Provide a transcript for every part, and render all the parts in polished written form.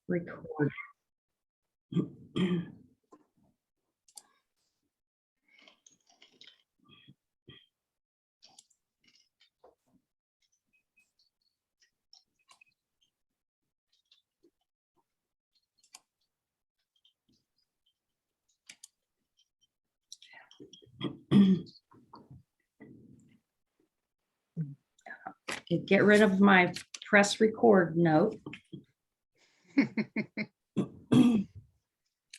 Record. Get rid of my press record note.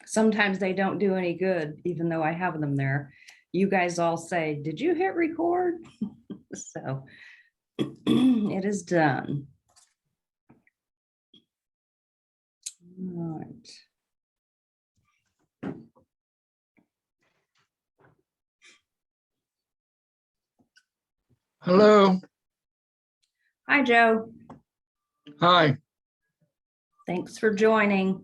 Sometimes they don't do any good, even though I have them there. You guys all say, "Did you hit record?" So it is done. All right. Hello. Hi, Joe. Hi. Thanks for joining.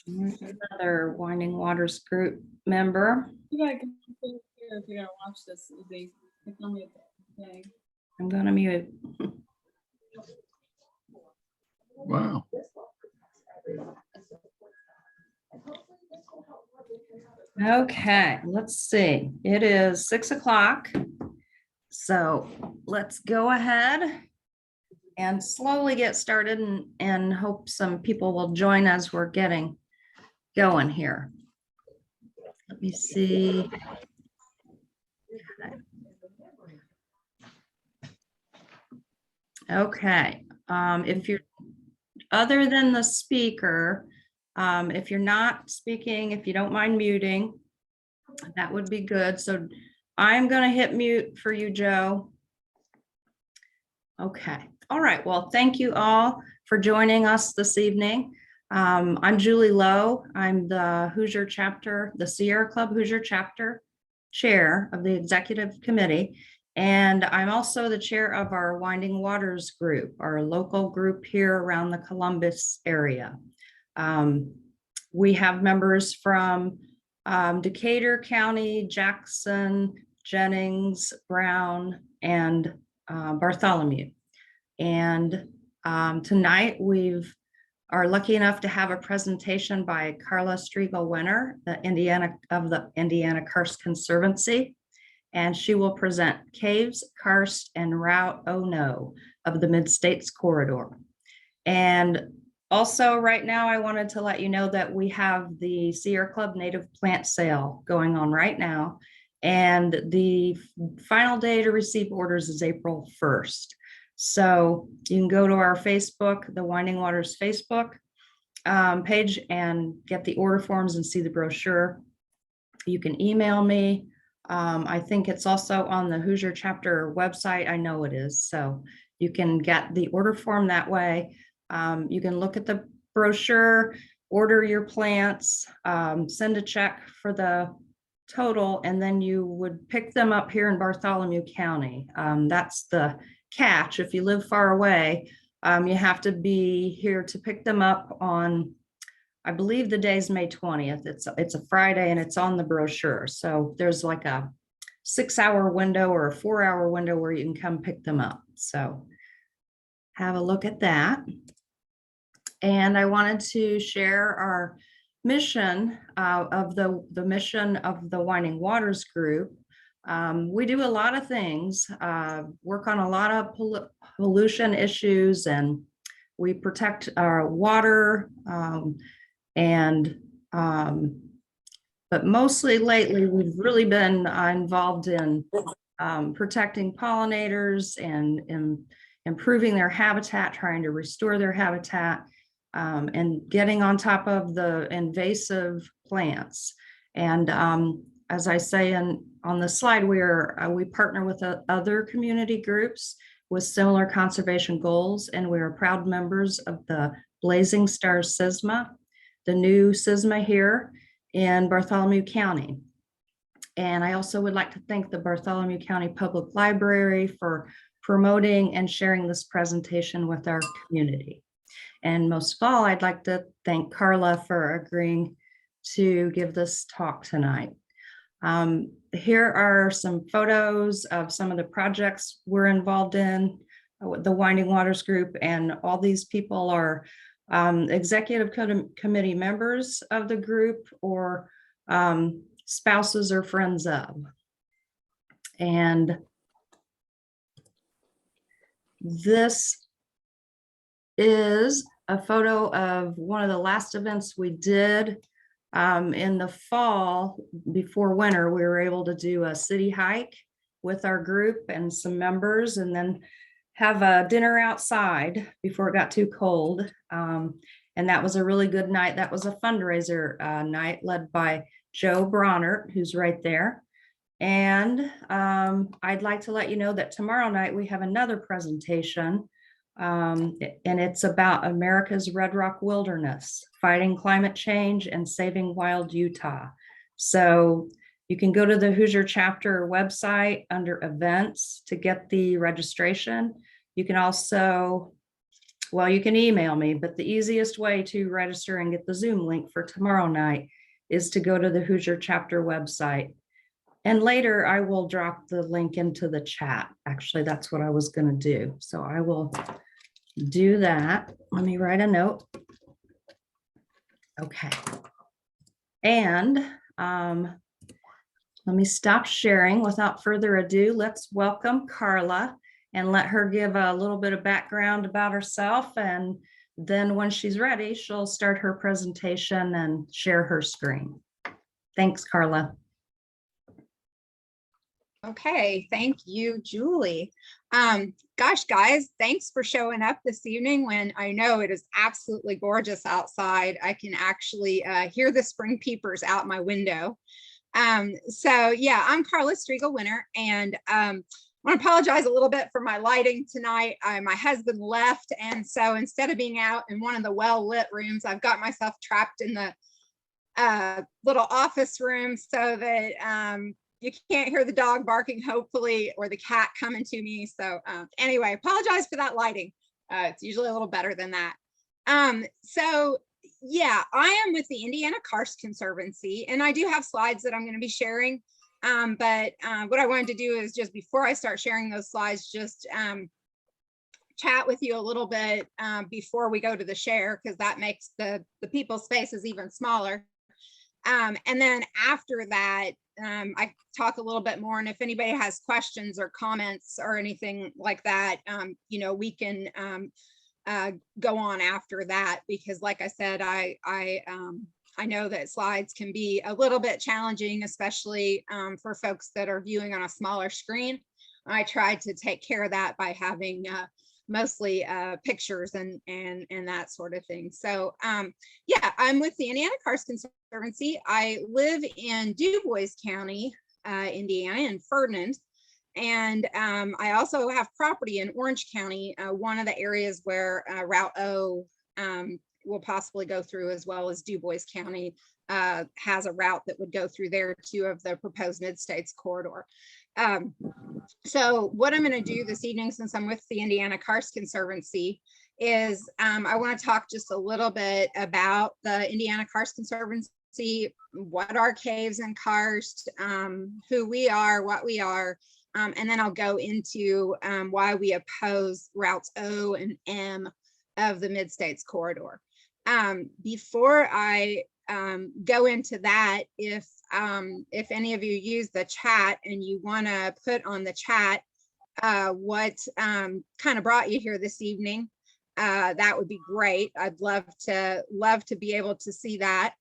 Here's another Winding Waters group member. If you're gonna watch this, they tell me okay. I'm gonna mute. Wow. Okay, let's see. It is 6 o'clock. So let's go ahead and slowly get started and hope some people will join as we're getting going here. Let me see. Okay, if you're other than the speaker, if you're not speaking, if you don't mind muting, that would be good. So I'm going to hit mute for you, Joe. Okay. All right. Well, thank you all for joining us this evening. I'm Julie Lowe. I'm the Hoosier chapter, the Sierra Club Hoosier chapter chair of the executive committee. And I'm also the chair of our Winding Waters group, our local group here around the Columbus area. We have members from Decatur County, Jackson, Jennings, Brown, and Bartholomew. And tonight we are lucky enough to have a presentation by Carla Winner, the Indiana Karst Conservancy. And she will present Caves, Karst, and Route Oh No of the Mid-States Corridor. And also right now, I wanted to let you know that we have the Sierra Club Native Plant Sale going on right now. And the final day to receive orders is April 1st. So you can go to our Facebook, the Winding Waters Facebook page, and get the order forms and see the brochure. You can email me. I think it's also on the Hoosier chapter website. I know it is. So you can get the order form that way. You can look at the brochure, order your plants, send a check for the total, and then you would pick them up here in Bartholomew County. That's the catch. If you live far away, you have to be here to pick them up on, I believe the day's May 20th. It's a Friday and it's on the brochure. So there's like a 6-hour window or a 4-hour window where you can come pick them up. So have a look at that. And I wanted to share our mission of the mission of the Winding Waters group. We do a lot of things, work on a lot of pollution issues, and we protect our water. But mostly lately, we've really been involved in protecting pollinators and improving their habitat, trying to restore their habitat, and getting on top of the invasive plants. And as I say on the slide, we partner with other community groups with similar conservation goals, and we are proud members of the Blazing Stars SISMA, the new SISMA here in Bartholomew County. And I also would like to thank the Bartholomew County Public Library for promoting and sharing this presentation with our community. And most of all, I'd like to thank Carla for agreeing to give this talk tonight. Here are some photos of some of the projects we're involved in with the Winding Waters Group, and all these people are executive committee members of the group, or spouses or friends of. And this is a photo of one of the last events we did in the fall before winter. We were able to do a city hike with our group and some members, and then have a dinner outside before it got too cold. And that was a really good night. That was a fundraiser night led by Joe Bronert, who's right there. And I'd like to let you know that tomorrow night we have another presentation, and it's about America's Red Rock Wilderness, fighting climate change and saving wild Utah. So you can go to the Hoosier Chapter website under events to get the registration. You can also, well, you can email me, but the easiest way to register and get the Zoom link for tomorrow night is to go to the Hoosier Chapter website. And later I will drop the link into the chat. Actually, that's what I was going to do. So I will do that. Let me write a note. Okay. And let me stop sharing. Without further ado, let's welcome Carla and let her give a little bit of background about herself. And then when she's ready, she'll start her presentation and share her screen. Thanks, Carla. Okay, thank you, Julie. Gosh, guys, thanks for showing up this evening when I know it is absolutely gorgeous outside. I can actually hear the spring peepers out my window. So yeah, I'm Carla Striegel-Winter, and I want to apologize a little bit for my lighting tonight. My husband left, and so instead of being out in one of the well-lit rooms, I've got myself trapped in the little office room so that you can't hear the dog barking, hopefully, or the cat coming to me. So anyway, apologize for that lighting. It's usually a little better than that. So yeah, I am with the Indiana Karst Conservancy, and I do have slides that I'm going to be sharing. But what I wanted to do is, just before I start sharing those slides, just chat with you a little bit before we go to the share, because that makes the people's faces even smaller. And then after that, I talk a little bit more, and if anybody has questions or comments or anything like that, you know, we can go on after that, because like I said, I know that slides can be a little bit challenging, especially for folks that are viewing on a smaller screen. I tried to take care of that by having mostly pictures and that sort of thing. So yeah, I'm with the Indiana Karst Conservancy. I live in DuBois County, Indiana, in Ferdinand. And I also have property in Orange County, one of the areas where Route O will possibly go through, as well as DuBois County has a route that would go through there too, of the proposed Mid-States corridor. So what I'm going to do this evening, since I'm with the Indiana Karst Conservancy, is I want to talk just a little bit about the Indiana Karst Conservancy, what are caves and karst, who we are, what we are, and then I'll go into why we oppose routes O and M of the Mid-States corridor. Before I go into that, if any of you use the chat and you want to put on the chat what kind of brought you here this evening, that would be great. I'd love to be able to see that.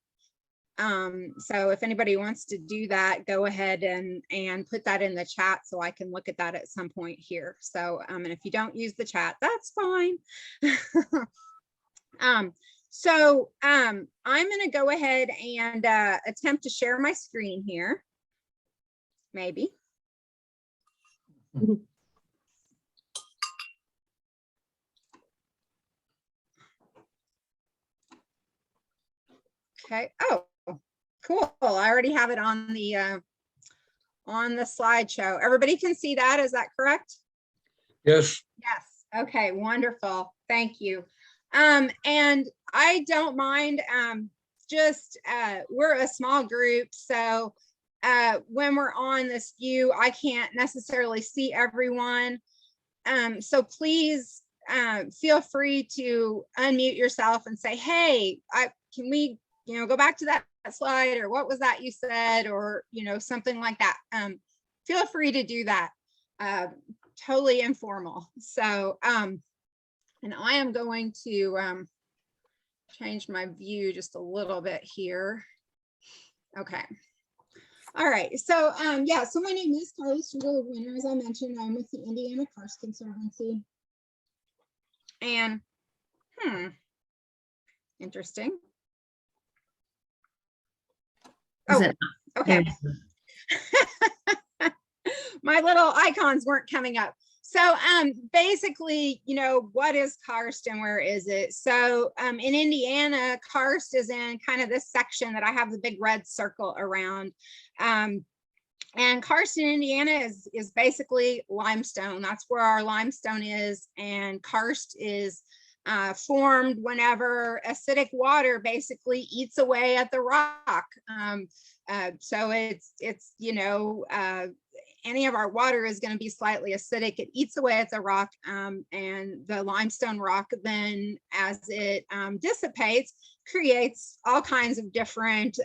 So if anybody wants to do that, go ahead and put that in the chat so I can look at that at some point here. So and if you don't use the chat, that's fine. So I'm going to go ahead and attempt to share my screen here. Maybe. Okay. Oh, cool. I already have it on the slideshow. Everybody can see that. Is that correct? Yes. Yes. Okay. Wonderful. Thank you. And I don't mind, we're a small group, so when we're on this view, I can't necessarily see everyone. So please feel free to unmute yourself and say, hey, can we, go back to that slide, or what was that you said, or, something like that. Feel free to do that. Totally informal. So, and I am going to change my view just a little bit here. Okay. All right. So, yeah, so my name is Carla, as I mentioned. I'm with the Indiana Karst Conservancy. And, interesting. Is Oh, it- okay. My little icons weren't coming up. So basically, what is karst and where is it? So in Indiana, karst is in kind of this section that I have the big red circle around. And karst in Indiana is basically limestone. That's where our limestone is. And karst is formed whenever acidic water basically eats away at the rock. So it's any of our water is going to be slightly acidic. It eats away at the rock, and the limestone rock then, as it dissipates, creates all kinds of different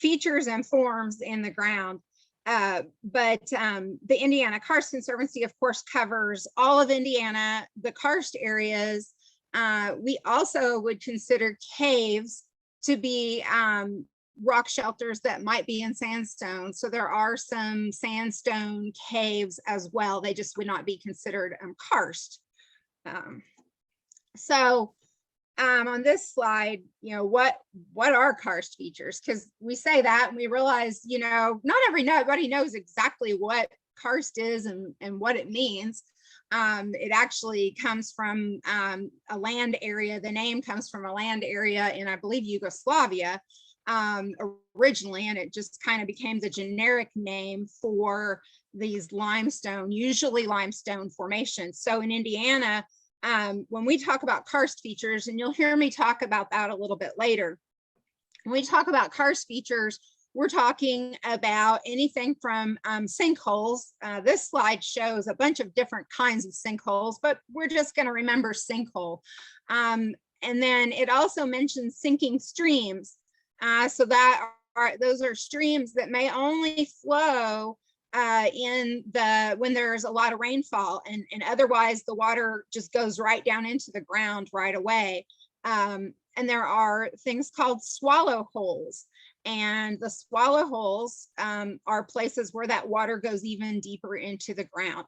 features and forms in the ground. But the Indiana Karst Conservancy, of course, covers all of Indiana, the karst areas. We also would consider caves to be rock shelters that might be in sandstone. So there are some sandstone caves as well. They just would not be considered karst. So on this slide, what are karst features? Because we say that and we realize, not everybody knows exactly what karst is and what it means. It actually comes from a land area. The name comes from a land area in, I believe, Yugoslavia originally, and it just kind of became the generic name for these usually limestone formations. So in Indiana, when we talk about karst features, and you'll hear me talk about that a little bit later, when we talk about karst features, we're talking about anything from sinkholes. This slide shows a bunch of different kinds of sinkholes, but we're just going to remember sinkhole. And then it also mentions sinking streams. So those are streams that may only flow when there's a lot of rainfall, and otherwise the water just goes right down into the ground right away. And there are things called swallow holes. And the swallow holes are places where that water goes even deeper into the ground.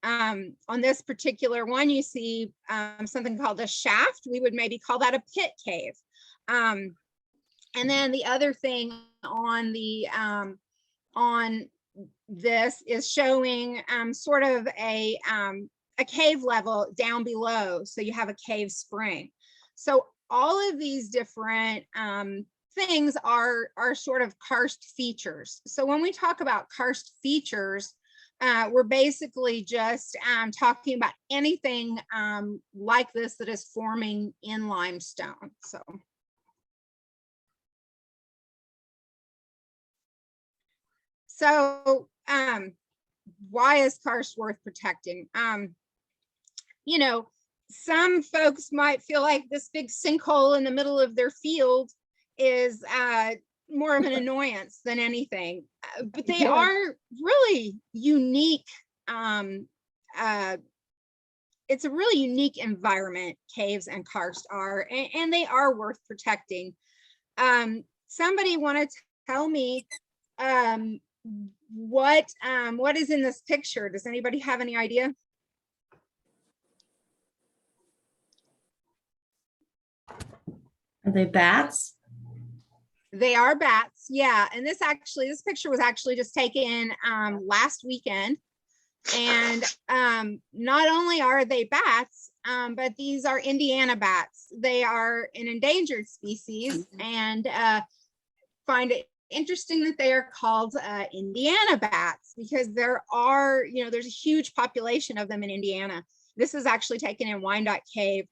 On this particular one, you see something called a shaft. We would maybe call that a pit cave. And then the other thing on this is showing sort of a cave level down below. So you have a cave spring. So all of these different things are sort of karst features. So when we talk about karst features, we're basically just talking about anything like this that is forming in limestone. So why is karst worth protecting? Some folks might feel like this big sinkhole in the middle of their field is more of an annoyance than anything, but they are really unique. It's a really unique environment, caves and karst are, and they are worth protecting. Somebody want to tell me what is in this picture? Does anybody have any idea? Are they bats? They are bats, yeah. And this picture was actually just taken last weekend. And not only are they bats, but these are Indiana bats. They are an endangered species, and find it interesting that they are called Indiana bats, because there's a huge population of them in Indiana. This is actually taken in Wyandotte Cave.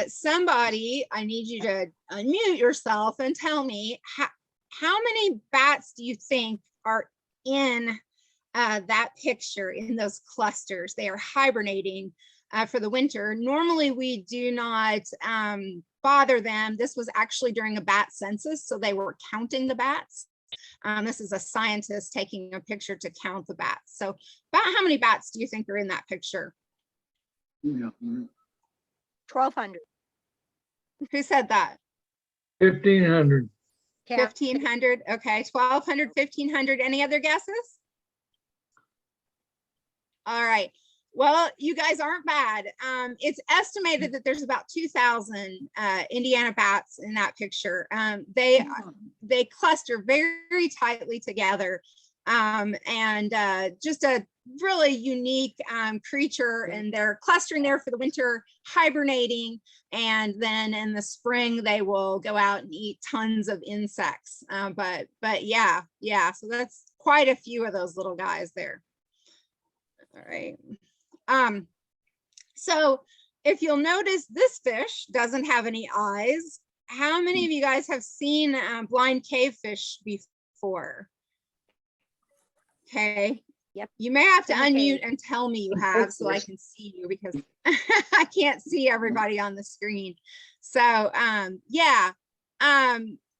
Somebody, I need you to unmute yourself and tell me how many bats do you think are in that picture, in those clusters. They are hibernating for the winter. Normally, we do not bother them. This was actually during a bat census, so they were counting the bats. This is a scientist taking a picture to count the bats. So about how many bats do you think are in that picture? 1,200. Who said that? 1,500. 1,500. Okay, 1,200, 1,500. Any other guesses? All right. Well, you guys aren't bad. It's estimated that there's about 2,000 Indiana bats in that picture. They cluster very tightly together, and just a really unique creature. And they're clustering there for the winter, hibernating, and then in the spring they will go out and eat tons of insects. But yeah. So that's quite a few of those little guys there. All right. So if you'll notice, this fish doesn't have any eyes. How many of you guys have seen blind cavefish before? Okay. Yep. You may have to Okay. unmute and tell me you have so I can see you, because I can't see everybody on the screen. So yeah,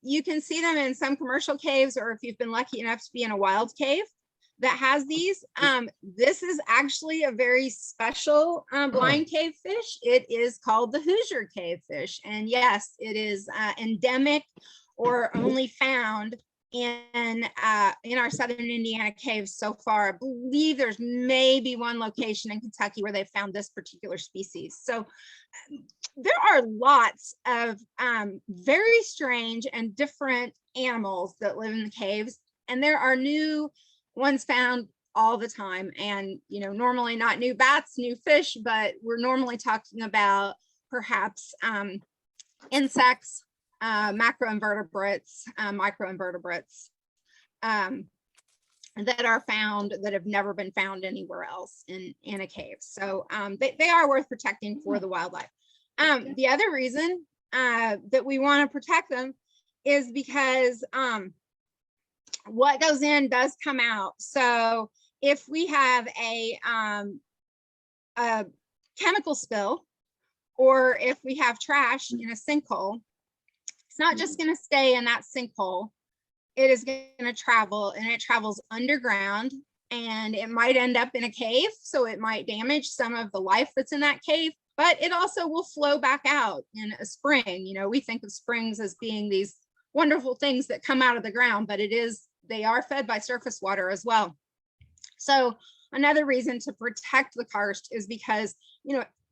you can see them in some commercial caves, or if you've been lucky enough to be in a wild cave that has these. This is actually a very special blind cave fish. It is called the Hoosier cavefish. And yes, it is endemic or only found in our southern Indiana caves so far. I believe there's maybe one location in Kentucky where they found this particular species. So there are lots of very strange and different animals that live in the caves, and there are new ones found all the time. And normally not new bats, new fish, but we're normally talking about perhaps insects, macroinvertebrates, microinvertebrates that are found that have never been found anywhere else in a cave. So they are worth protecting for the wildlife. The other reason that we want to protect them is because what goes in does come out. So if we have a chemical spill, or if we have trash in a sinkhole, it's not just going to stay in that sinkhole. It is going to travel, and it travels underground, and it might end up in a cave. So it might damage some of the life that's in that cave, but it also will flow back out in a spring. We think of springs as being these wonderful things that come out of the ground, but they are fed by surface water as well. So another reason to protect the karst is because,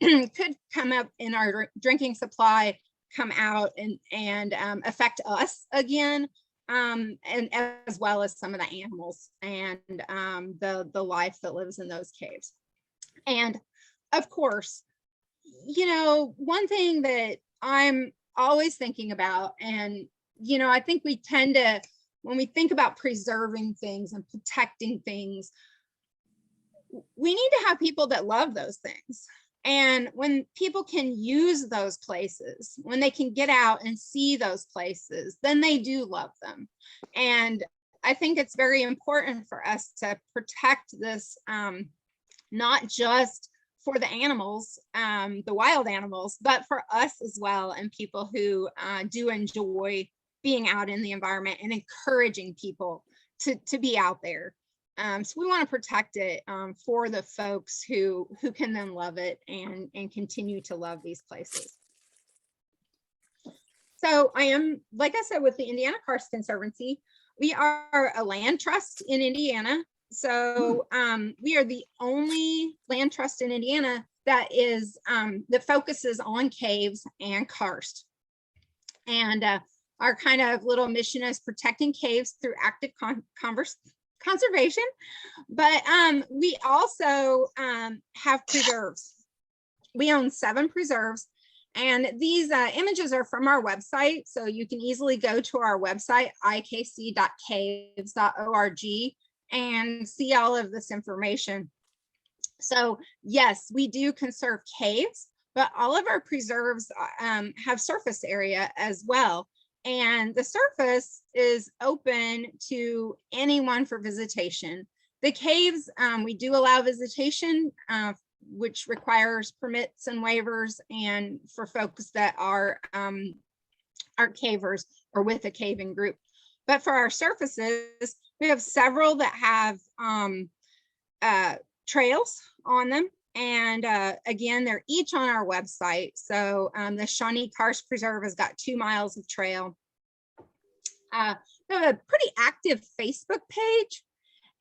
it could come up in our drinking supply, come out and affect us again, and as well as some of the animals and the life that lives in those caves. And of course, one thing that I'm always thinking about, and I think we tend to, when we think about preserving things and protecting things, we need to have people that love those things. And when people can use those places, when they can get out and see those places, then they do love them. And I think it's very important for us to protect this, not just for the animals, the wild animals, but for us as well, and people who do enjoy being out in the environment and encouraging people to be out there. So we want to protect it for the folks who can then love it and continue to love these places. So I am, like I said, with the Indiana Karst Conservancy. We are a land trust in Indiana. So we are the only land trust in Indiana that is that focuses on caves and karst. And our kind of little mission is protecting caves through active conservation, but we also have preserves. We own 7 preserves, and these images are from our website, so you can easily go to our website, ikc.caves.org, and see all of this information. So yes, we do conserve caves, but all of our preserves have surface area as well. and the surface is open to anyone for visitation. The caves, we do allow visitation, which requires permits and waivers, and for folks that are cavers or with a caving group. But for our surfaces, we have several that have trails on them. And again, they're each on our website. So the Shawnee Karst Preserve has got 2 miles of trail. We have a pretty active Facebook page.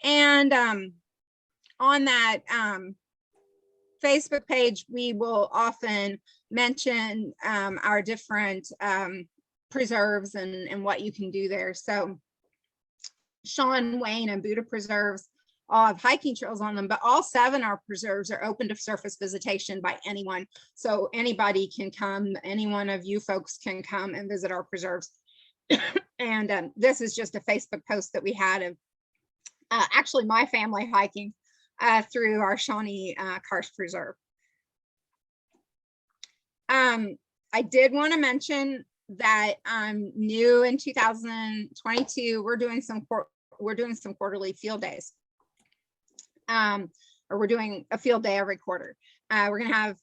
And on that Facebook page, we will often mention our different preserves and what you can do there. So Shawn, Wayne, and Buddha preserves all have hiking trails on them, but all 7 our preserves are open to surface visitation by anyone. So anybody can come, any one of you folks can come and visit our preserves. And this is just a Facebook post that we had of actually my family hiking through our Shawnee Karst Preserve. I did want to mention that new in 2022, we're doing some quarterly field days. Or we're doing a field day every quarter. We're going to have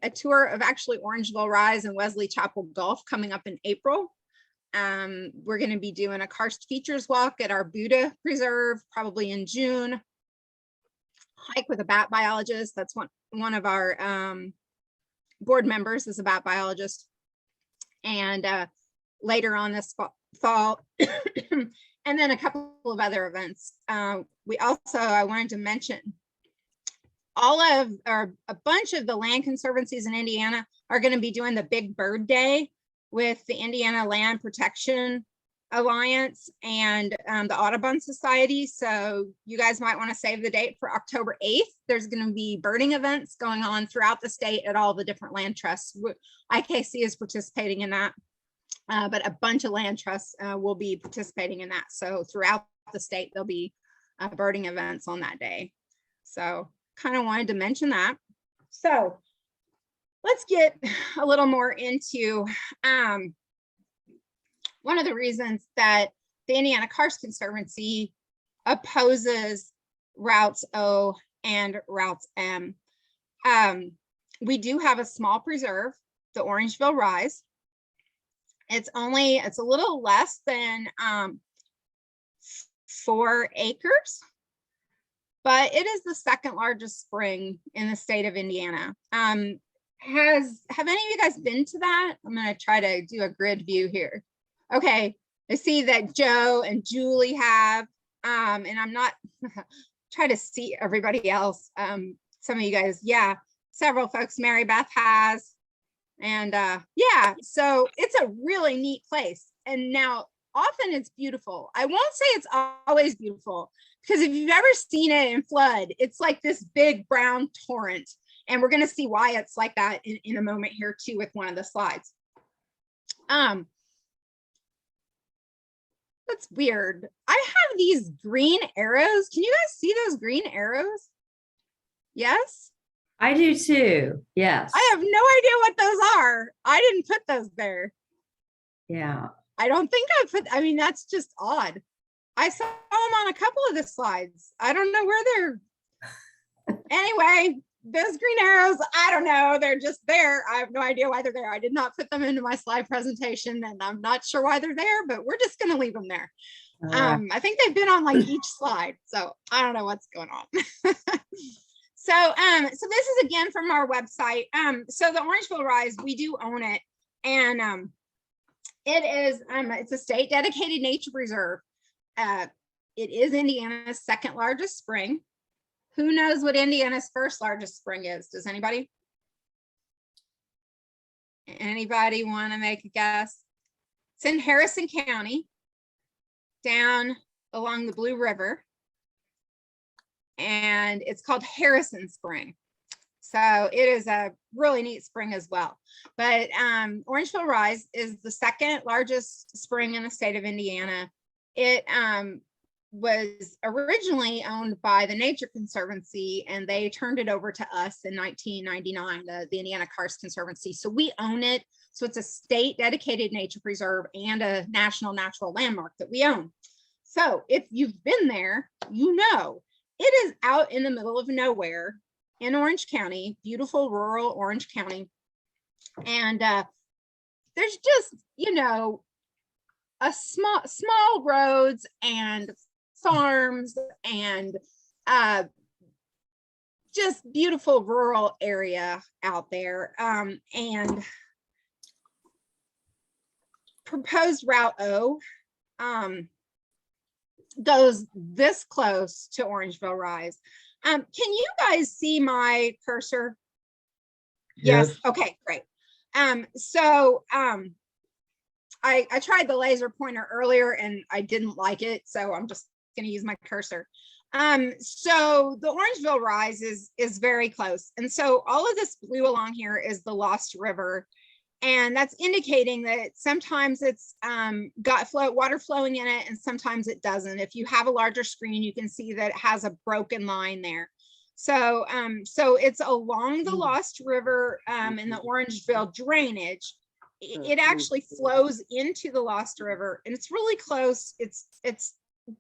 a tour of actually Orangeville Rise and Wesley Chapel Gulf coming up in April. We're going to be doing a Karst Features Walk at our Buddha Preserve, probably in June. Hike with a bat biologist. That's one of our board members is a bat biologist. And later on this fall, and then a couple of other events. We also, I wanted to mention, a bunch of the land conservancies in Indiana are going to be doing the Big Bird Day with the Indiana Land Protection Alliance and the Audubon Society. So you guys might want to save the date for October 8th. There's going to be birding events going on throughout the state at all the different land trusts. IKC is participating in that. But a bunch of land trusts will be participating in that. So throughout the state, there'll be birding events on that day. So kind of wanted to mention that. So let's get a little more into one of the reasons that the Indiana Karst Conservancy opposes Routes O and Routes M. We do have a small preserve, the Orangeville Rise. It's a little less than 4 acres, but it is the 2nd largest spring in the state of Indiana. Have any of you guys been to that? I'm going to try to do a grid view here. Okay, I see that Joe and Julie have, and I'm not try to see everybody else. Some of you guys, yeah, several folks. Mary Beth has. And yeah, so it's a really neat place. And now often it's beautiful. I won't say it's always beautiful, because if you've ever seen it in flood, it's like this big brown torrent. And we're going to see why it's like that in a moment here too with one of the slides. That's weird. I have these green arrows. Can you guys see those green arrows? Yes? I do too. Yes. I have no idea what those are. I didn't put those there. Yeah. I don't think I mean, that's just odd. I saw them on a couple of the slides. I don't know where they're. Anyway, those green arrows, I don't know. They're just there. I have no idea why they're there. I did not put them into my slide presentation, and I'm not sure why they're there, but we're just going to leave them there. I think they've been on like each slide, so I don't know what's going on. So this is again from our website. So the Orangeville Rise, we do own it, and it is it's a state dedicated nature preserve. It is Indiana's 2nd largest spring. Who knows what Indiana's 1st largest spring is? Does anybody? Anybody want to make a guess? It's in Harrison County, down along the Blue River. And it's called Harrison Spring. So it is a really neat spring as well. But Orangeville Rise is the 2nd largest spring in the state of Indiana. It was originally owned by the Nature Conservancy, and they turned it over to us in 1999, the Indiana Karst Conservancy. So we own it. So it's a state dedicated nature preserve and a national natural landmark that we own. So if you've been there, you know, it is out in the middle of nowhere in Orange County, beautiful rural Orange County. And there's just, you know, a small roads and farms and just beautiful rural area out there. And proposed Route O goes this close to Orangeville Rise. Can you guys see my cursor? Yes. Okay, great. I tried the laser pointer earlier and I didn't like it, so I'm just going to use my cursor. So the Orangeville Rise is very close, and so all of this blue along here is the Lost River, and that's indicating that sometimes it's got water flowing in it, and sometimes it doesn't. If you have a larger screen, you can see that it has a broken line there. So it's along the Lost River in the Orangeville drainage. It actually flows into the Lost River, and it's really close. It's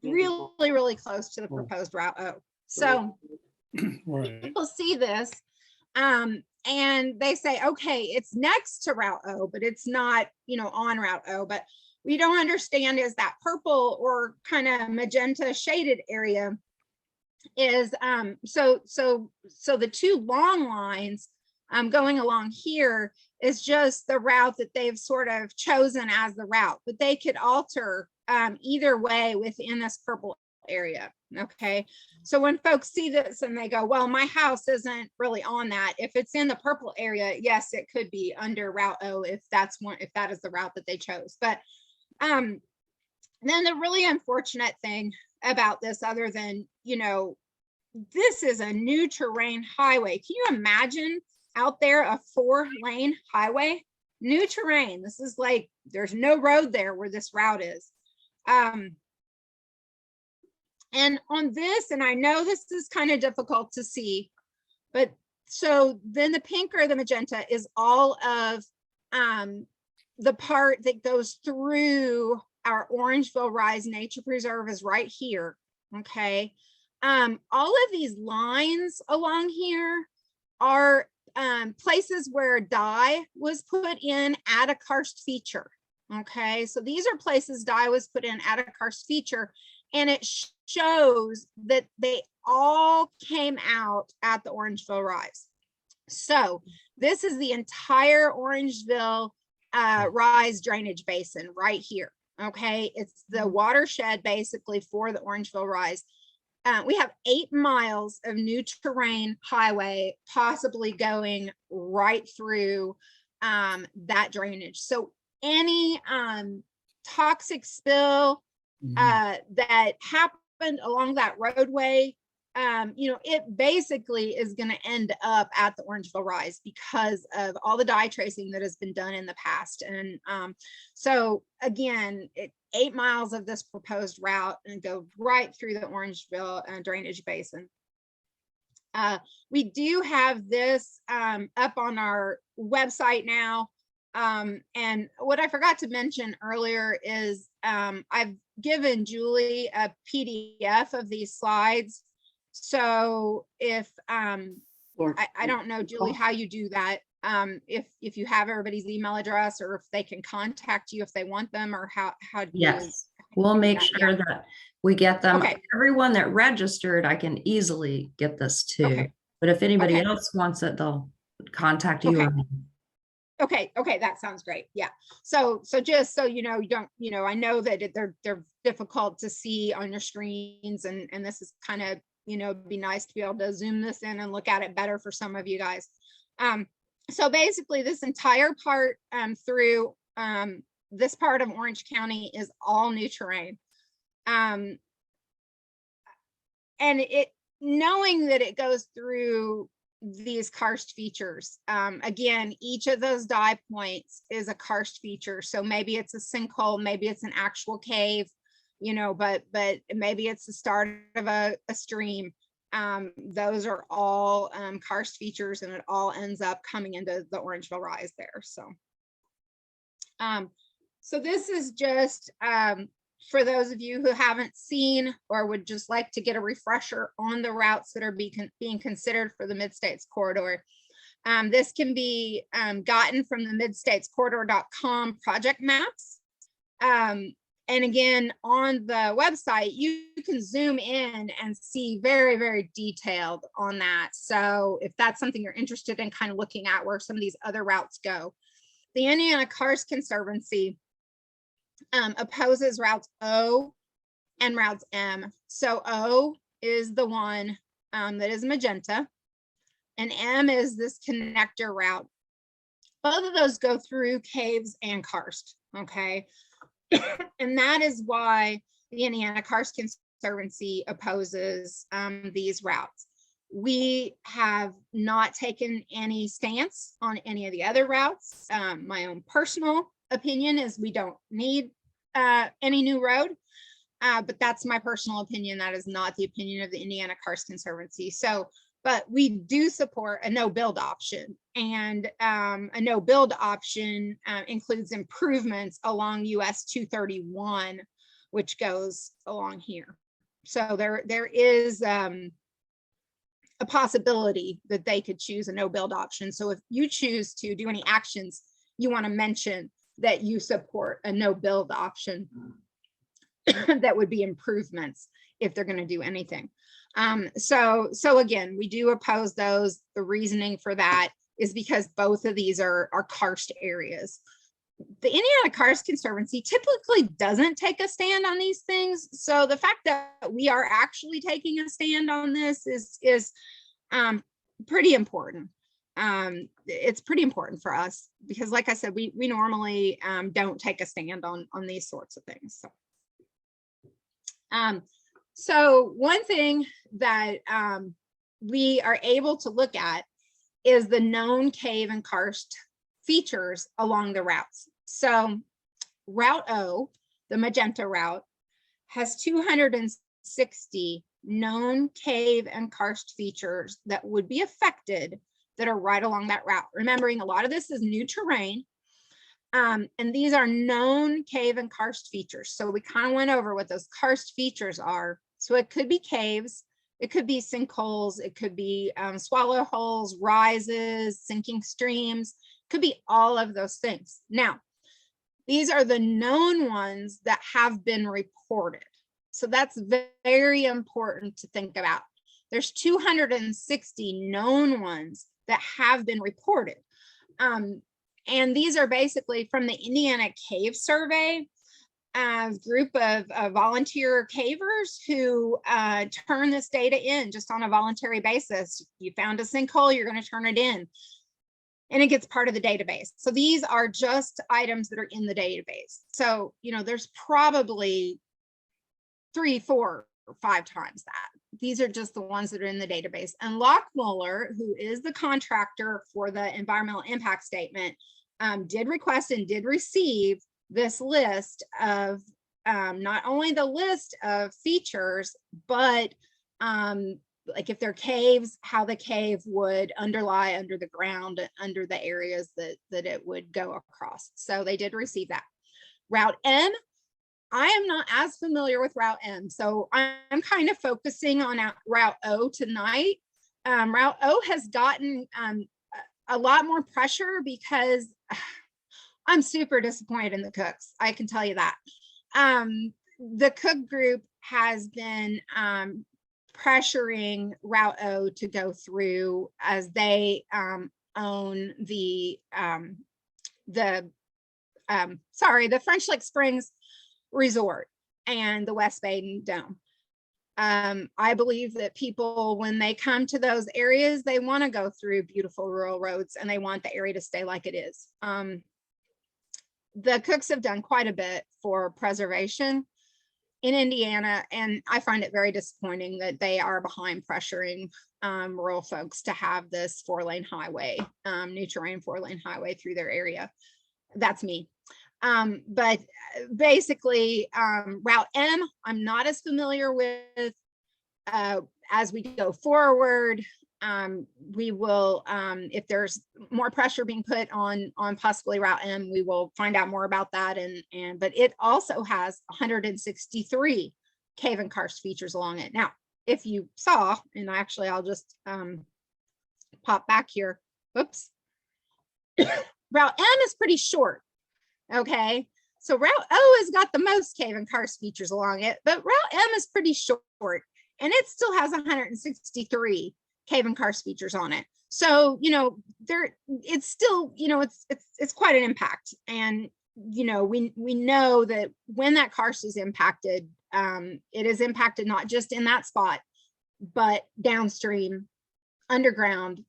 really, really close to the proposed Route O. So people see this and they say, okay, it's next to Route O, but it's not, you know, on Route O. But we don't understand is that purple or kind of magenta shaded area is so the two long lines going along here is just the route that they've sort of chosen as the route, but they could alter either way within this purple area. Okay, so when folks see this and they go, well, my house isn't really on that, if it's in the purple area, yes, it could be under Route O if that is the route that they chose. But then the really unfortunate thing about this, other than, you know, this is a new terrain highway. Can you imagine out there a 4-lane highway? New terrain. This is like, there's no road there where this route is. And on this, and I know this is kind of difficult to see, but so then the pink or the magenta is all of the part that goes through our Orangeville Rise Nature Preserve is right here. Okay. All of these lines along here are places where dye was put in at a karst feature. Okay, so these are places dye was put in at a karst feature, and it shows that they all came out at the Orangeville Rise. So this is the entire Orangeville Rise drainage basin right here. Okay, it's the watershed basically for the Orangeville Rise. We have 8 miles of new terrain highway possibly going right through that drainage. So any toxic spill that happened along that roadway, you know, it basically is going to end up at the Orangeville Rise because of all the dye tracing that has been done in the past. And so again, 8 miles of this proposed route and go right through the Orangeville drainage basin. We do have this up on our website now. And what I forgot to mention earlier is I've given Julie a PDF of these slides. So if I don't know, Julie, how you do that. If you have everybody's email address, or if they can contact you if they want them, or how do you? Yes, we'll make sure that we get them. Okay. Everyone that registered, I can easily get this to. Okay. But if anybody Okay. else wants it, they'll contact you. Okay. Okay. That sounds great. Yeah. So just so you know, you don't, you know, I know that they're difficult to see on your screens, and this is kind of, you know, be nice to be able to zoom this in and look at it better for some of you guys. So basically this entire part through this part of Orange County is all new terrain. And knowing that it goes through these karst features, again, each of those dye points is a karst feature. So maybe it's a sinkhole, maybe it's an actual cave, you know, but maybe it's the start of a stream. Those are all karst features, and it all ends up coming into the Orangeville Rise there. So this is just for those of you who haven't seen or would just like to get a refresher on the routes that are being considered for the Mid-States Corridor. This can be gotten from the midstatescorridor.com project maps. And again, on the website, you can zoom in and see very, very detailed on that. So if that's something you're interested in, kind of looking at where some of these other routes go. The Indiana Karst Conservancy opposes routes O and routes M. So O is the one that is magenta, and M is this connector route. Both of those go through caves and karst, okay? And that is why the Indiana Karst Conservancy opposes these routes. We have not taken any stance on any of the other routes. My own personal opinion is we don't need any new road, but that's my personal opinion. That is not the opinion of the Indiana Karst Conservancy. So, but we do support a no build option, and a no build option includes improvements along US 231, which goes along here. So there is a possibility that they could choose a no build option. So if you choose to do any actions, you want to mention that you support a no build option that would be improvements if they're going to do anything. So again, we do oppose those. The reasoning for that is because both of these are karst areas. The Indiana Karst Conservancy typically doesn't take a stand on these things. So the fact that we are actually taking a stand on this is pretty important. It's pretty important for us because, like I said, we normally don't take a stand on these sorts of things. So one thing that we are able to look at is the known cave and karst features along the routes. So Route O, the magenta route, has 260 known cave and karst features that would be affected that are right along that route. Remembering a lot of this is new terrain, and these are known cave and karst features. So we kind of went over what those karst features are. So it could be caves, it could be sinkholes, it could be swallow holes, rises, sinking streams, could be all of those things. Now, these are the known ones that have been reported. So that's very important to think about. There's 260 known ones that have been reported. And these are basically from the Indiana Cave Survey, a group of volunteer cavers who turn this data in just on a voluntary basis. You found a sinkhole, you're going to turn it in, and it gets part of the database. So these are just items that are in the database. So, you know, there's probably 3, 4, or 5 times that. These are just the ones that are in the database. And Lockmuller, who is the contractor for the environmental impact statement, did request and did receive this list of not only the list of features, but like if they're caves, how the cave would underlie under the ground, under the areas that it would go across. So they did receive that. Route M, I am not as familiar with Route M, so I'm kind of focusing on Route O tonight. Route O has gotten a lot more pressure because I'm super disappointed in the cooks. I can tell you that. The cook group has been pressuring Route O to go through as they own the French Lake Springs Resort and the West Baden Dome. I believe that people, when they come to those areas, they want to go through beautiful rural roads and they want the area to stay like it is. The cooks have done quite a bit for preservation in Indiana, and I find it very disappointing that they are behind pressuring rural folks to have this 4-lane highway, new terrain 4-lane highway through their area. That's me. But basically, Route M, I'm not as familiar with. As we go forward, we will, if there's more pressure being put on possibly Route M, we will find out more about that. But it also has 163 cave and karst features along it. Now, if you saw, and actually I'll just pop back here. Whoops. Route M is pretty short. Okay. So Route O has got the most cave and karst features along it, but Route M is pretty short, and it still has 163 cave and karst features on it. So, you know, it's still, you know, it's quite an impact. And, you know, we know that when that karst is impacted, it is impacted not just in that spot, but downstream, underground,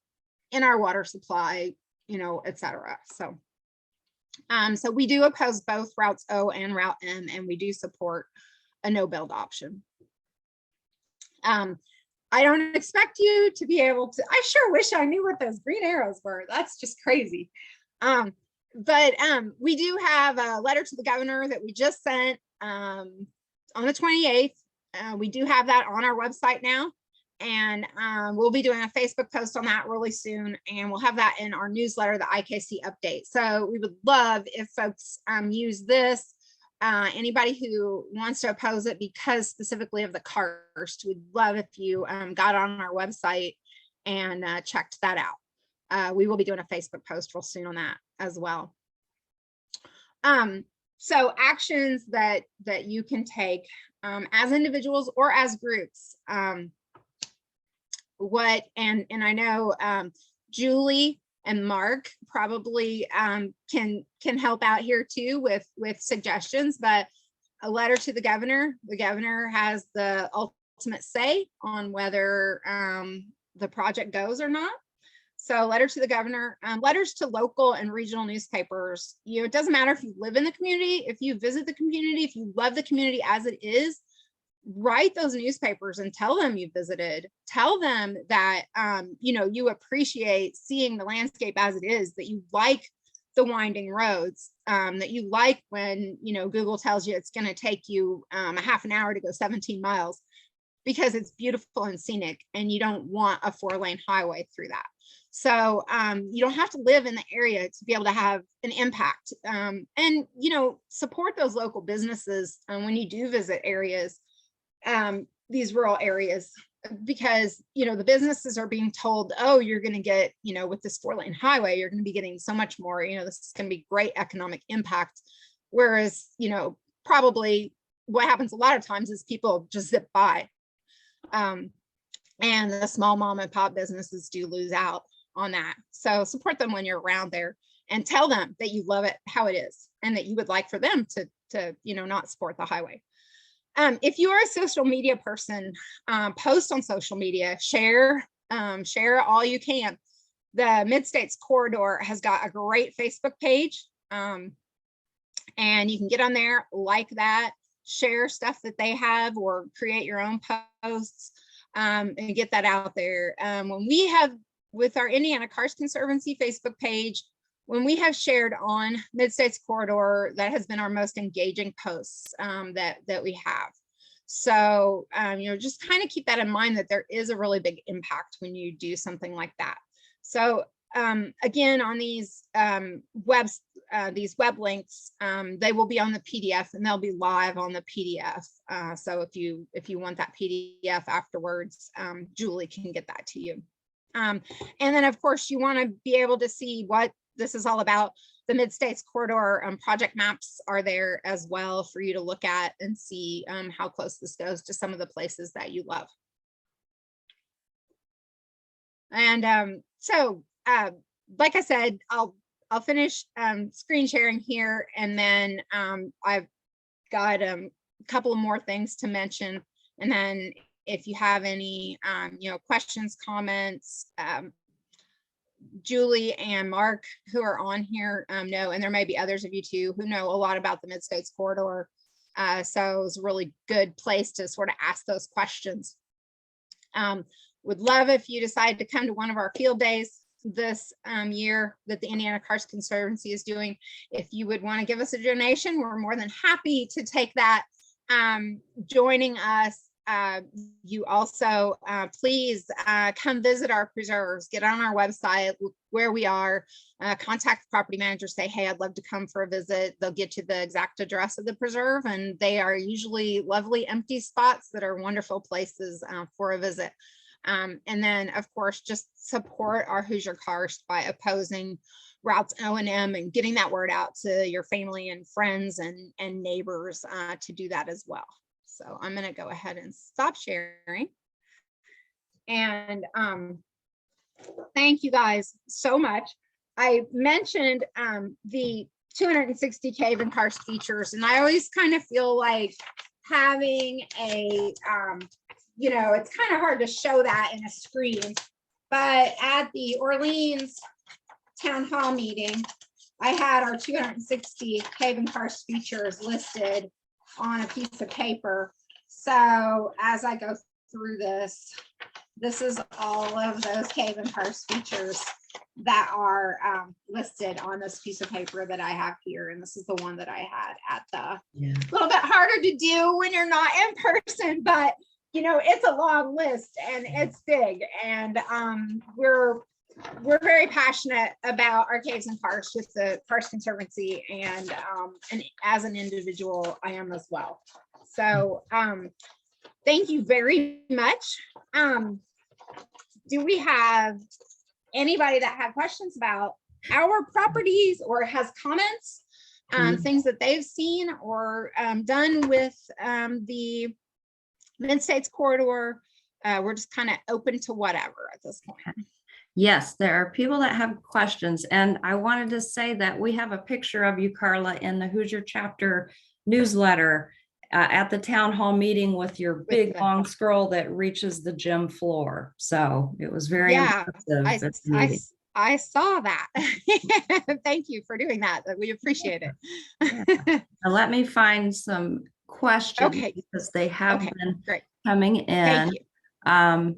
in our water supply, you know, et cetera. So, so we do oppose both routes O and Route M, and we do support a no build option. I don't expect you to be able to, I sure wish I knew what those green arrows were. That's just crazy. But we do have a letter to the governor that we just sent on the 28th. We do have that on our website now, and we'll be doing a Facebook post on that really soon, and we'll have that in our newsletter, the IKC update. So we would love if folks use this. Anybody who wants to oppose it because specifically of the karst, we'd love if you got on our website and checked that out. We will be doing a Facebook post real soon on that as well. So actions that you can take as individuals or as groups. And I know Julie and Mark probably can help out here too with suggestions, but a letter to the governor. The governor has the ultimate say on whether the project goes or not. So letter to the governor, letters to local and regional newspapers. You know, it doesn't matter if you live in the community, if you visit the community, if you love the community as it is, write those newspapers and tell them you visited. Tell them that you know, you appreciate seeing the landscape as it is, that you like the winding roads, that you like when, you know, Google tells you it's going to take you a half an hour to go 17 miles because it's beautiful and scenic, and you don't want a 4-lane highway through that. So you don't have to live in the area to be able to have an impact, and, you know, support those local businesses when you do visit areas, these rural areas, because, you know, the businesses are being told, oh, you're going to get, you know, with this 4-lane highway, you're going to be getting so much more, you know, this is going to be great economic impact. Whereas, you know, probably what happens a lot of times is people just zip by. And the small mom and pop businesses do lose out on that. So support them when you're around there, and tell them that you love it how it is, and that you would like for them to, you know, not support the highway. If you are a social media person, post on social media, share all you can. The Mid-States Corridor has got a great Facebook page, and you can get on there, like that, share stuff that they have, or create your own posts, and get that out there. When we have, with our Indiana Karst Conservancy Facebook page, when we have shared on Mid-States Corridor, that has been our most engaging posts that we have. So, you know, just kind of keep that in mind, that there is a really big impact when you do something like that. So, again, on these web links, they will be on the PDF, and they'll be live on the PDF. So if you want that PDF afterwards, Julie can get that to you. And then, of course, you want to be able to see what this is all about. The Mid-States Corridor project maps are there as well for you to look at and see how close this goes to some of the places that you love. And so, like I said, I'll finish screen sharing here, and then I've got a couple of more things to mention. And then if you have any you know, questions, comments, Julie and Mark, who are on here, know, and there may be others of you too who know a lot about the Mid-States Corridor. So it's a really good place to sort of ask those questions. Would love if you decide to come to one of our field days. this year that the Indiana Karst Conservancy is doing. If you would want to give us a donation, we're more than happy to take that. Joining us, you also please come visit our preserves, get on our website, look where we are, contact the property manager, say, hey, I'd love to come for a visit. They'll get you the exact address of the preserve, and they are usually lovely empty spots that are wonderful places for a visit. And then, of course, just support our Hoosier Karst by opposing routes O&M and getting that word out to your family and friends and neighbors to do that as well. So I'm going to go ahead and stop sharing. And thank you guys so much. I mentioned the 260 cave and karst features, and I always kind of feel like having a, you know, it's kind of hard to show that in a screen, but at the Orleans Town Hall meeting, I had our 260 cave and karst features listed on a piece of paper. So as I go through this, this is all of those cave and karst features that are listed on this piece of paper that I have here. And this is the one that I had at the, little bit harder to do when you're not in person, but you know, it's a long list and it's big. And we're very passionate about our caves and karst with the Karst Conservancy, and as an individual, I am as well. So thank you very much. Do we have anybody that have questions about our properties or has comments, things that they've seen or done with the Mid-States corridor? We're just kind of open to whatever at this point. Yes, there are people that have questions, and I wanted to say that we have a picture of you, Carla, in the Hoosier chapter newsletter at the town hall meeting with your big long scroll that reaches the gym floor. So it was very impressive. I saw that. Thank you for doing that. We appreciate it. Now let me find some questions because they have been coming in. Thank you.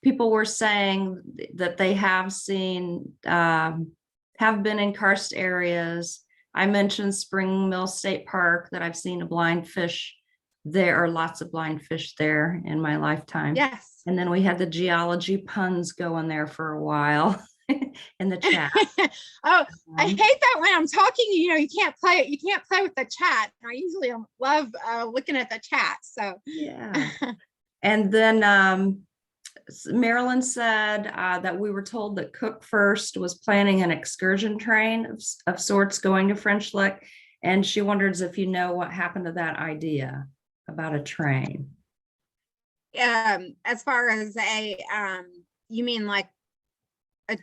People were saying that they have seen, have been in karst areas. I mentioned Spring Mill State Park, that I've seen a blind fish. There are lots of blind fish there in my lifetime. Yes. And then we had the geology puns going there for a while in the chat. Oh, I hate that when I'm talking, you know, you can't play with the chat. I usually love looking at the chat. So yeah. And then Marilyn said that we were told that Cook First was planning an excursion train of sorts going to French Lick, and she wonders if you know what happened to that idea about a train. As far as you mean like a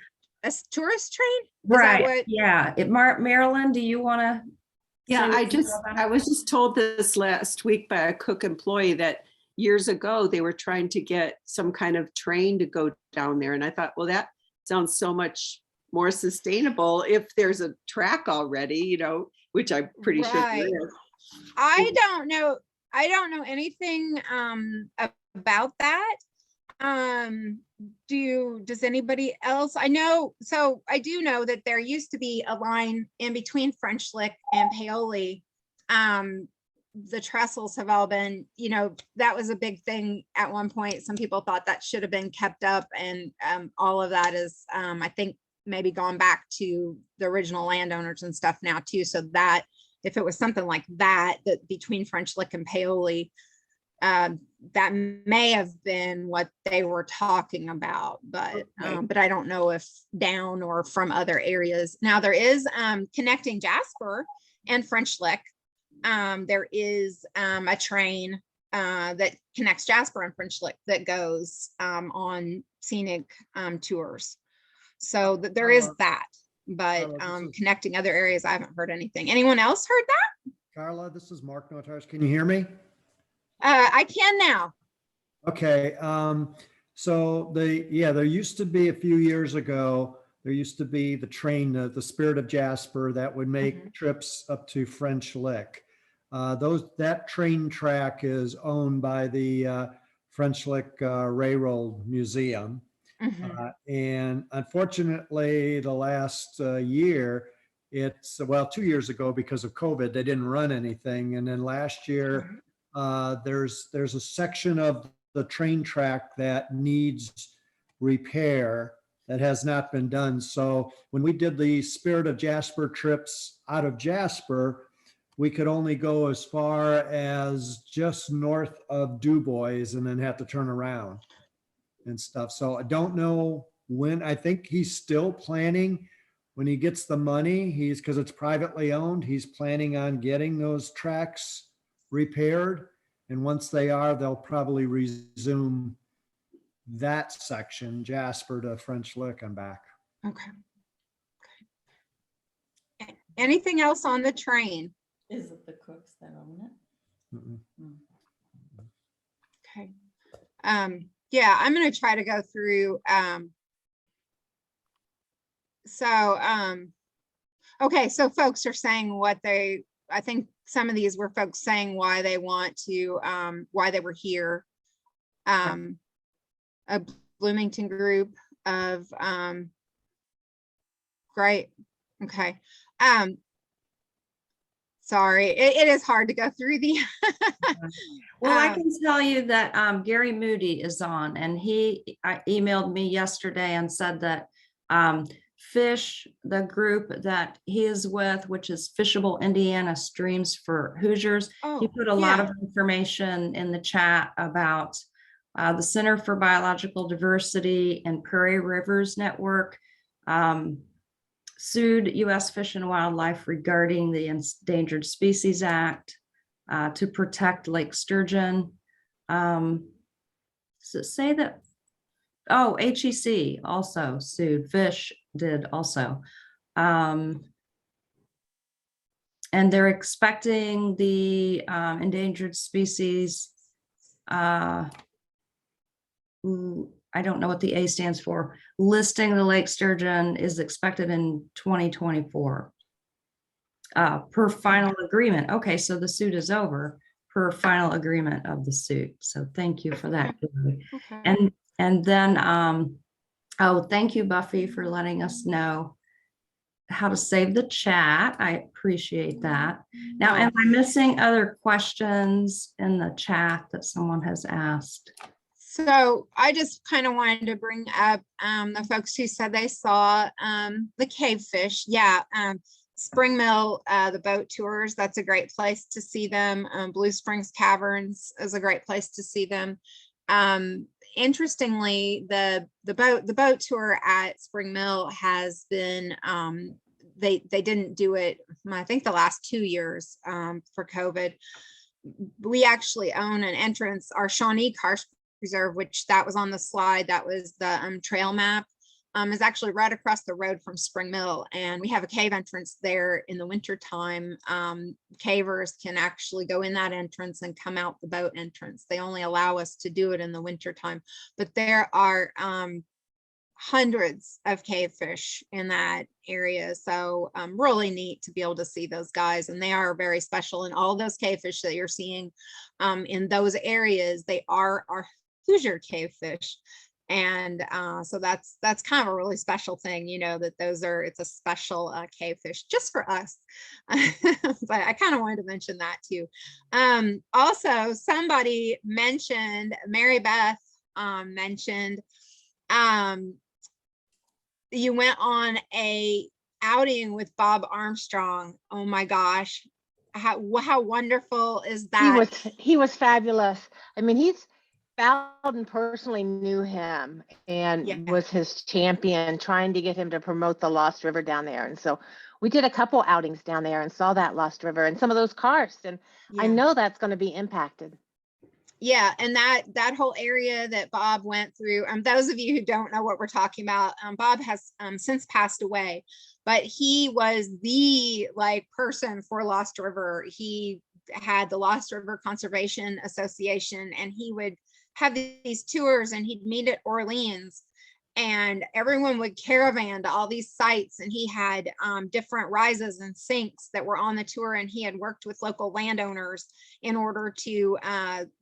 tourist train? Right. Yeah. Marilyn, do you want to? Yeah, I was just told this last week by a Cook employee that years ago they were trying to get some kind of train to go down there, and I thought, well, that sounds so much more sustainable if there's a track already, you know, which I'm pretty sure there is. I don't know anything about that. Does anybody else? I do know that there used to be a line in between French Lick and Paoli. The trestles have all been, you know, that was a big thing at one point. Some people thought that should have been kept up, and all of that is, I think, maybe gone back to the original landowners and stuff now too. So that if it was something like that, that between French Lick and Paoli, that may have been what they were talking about, but I don't know if down or from other areas. Now there is connecting Jasper and French Lick. There is a train that connects Jasper and French Lick that goes on scenic tours. So there is that, but connecting other areas, I haven't heard anything. Anyone else heard that? Carla, this is Mark Notarz. Can you hear me? I can now. Okay. So there used to be a few years ago, there used to be the train, the Spirit of Jasper, that would make trips up to French Lick. That train track is owned by the French Lick Railroad Museum. And unfortunately, the last year, it's, well, 2 years ago, because of COVID, they didn't run anything. And then last year, there's a section of the train track that needs repair that has not been done. So when we did the Spirit of Jasper trips out of Jasper, we could only go as far as just north of Du Bois and then have to turn around and stuff. So I don't know when. I think he's still planning when he gets the money, because it's privately owned, he's planning on getting those tracks repaired. And once they are, they'll probably resume that section, Jasper to French Lick and back. Okay. Anything else on the train? Is it the cooks that own it? Mm-mm. Okay. Yeah, I'm going to try to go through. Okay, so folks are saying I think some of these were folks saying why they want to, why they were here. A Bloomington group of, great. Okay. Sorry, it is hard to go through the. Well, I can tell you that Gary Moody is on, and he emailed me yesterday and said that Fish, the group that he is with, which is Fishable Indiana Streams for Hoosiers, he put a lot of information in the chat about the Center for Biological Diversity and Prairie Rivers Network sued U.S. Fish and Wildlife regarding the Endangered Species Act to protect Lake Sturgeon. Does it say that? Oh, HEC also sued. Fish did also. And they're expecting the endangered species. I don't know what the A stands for. Listing the Lake Sturgeon is expected in 2024 per final agreement. Okay, so the suit is over per final agreement of the suit. So thank you for that. Okay. And then, oh, thank you, Buffy, for letting us know how to save the chat. I appreciate that. Now, am I missing other questions in the chat that someone has asked? So I just kind of wanted to bring up the folks who said they saw the cave fish. Yeah, Spring Mill, the boat tours, that's a great place to see them. Blue Springs Caverns is a great place to see them. Interestingly, the boat tour at Spring Mill has been they didn't do it, I think, the last 2 years for COVID. We actually own an entrance, our Shawnee Karst Reserve, which that was on the slide, that was the trail map, is actually right across the road from Spring Mill, and we have a cave entrance there in the winter time. Cavers can actually go in that entrance and come out the boat entrance. They only allow us to do it in the winter time, but there are hundreds of cave fish in that area. So really neat to be able to see those guys, and they are very special. And all those cave fish that you're seeing in those areas, they are our Hoosier cave fish. And so that's kind of a really special thing, you know, that it's a special cave fish just for us. But I kind of wanted to mention that too. Also, somebody mentioned, Mary Beth mentioned, you went on a outing with Bob Armstrong. Oh my gosh. How wonderful is that? He was fabulous. I mean, Bowden personally knew him and was his champion, trying to get him to promote the Lost River down there. And so we did a couple outings down there and saw that Lost River and some of those karsts. And I know that's going to be impacted. Yeah, and that whole area that Bob went through, those of you who don't know what we're talking about, Bob has since passed away, but he was the person for Lost River. He had the Lost River Conservation Association, and he would have these tours, and he'd meet at Orleans, and everyone would caravan to all these sites, and he had different rises and sinks that were on the tour, and he had worked with local landowners in order to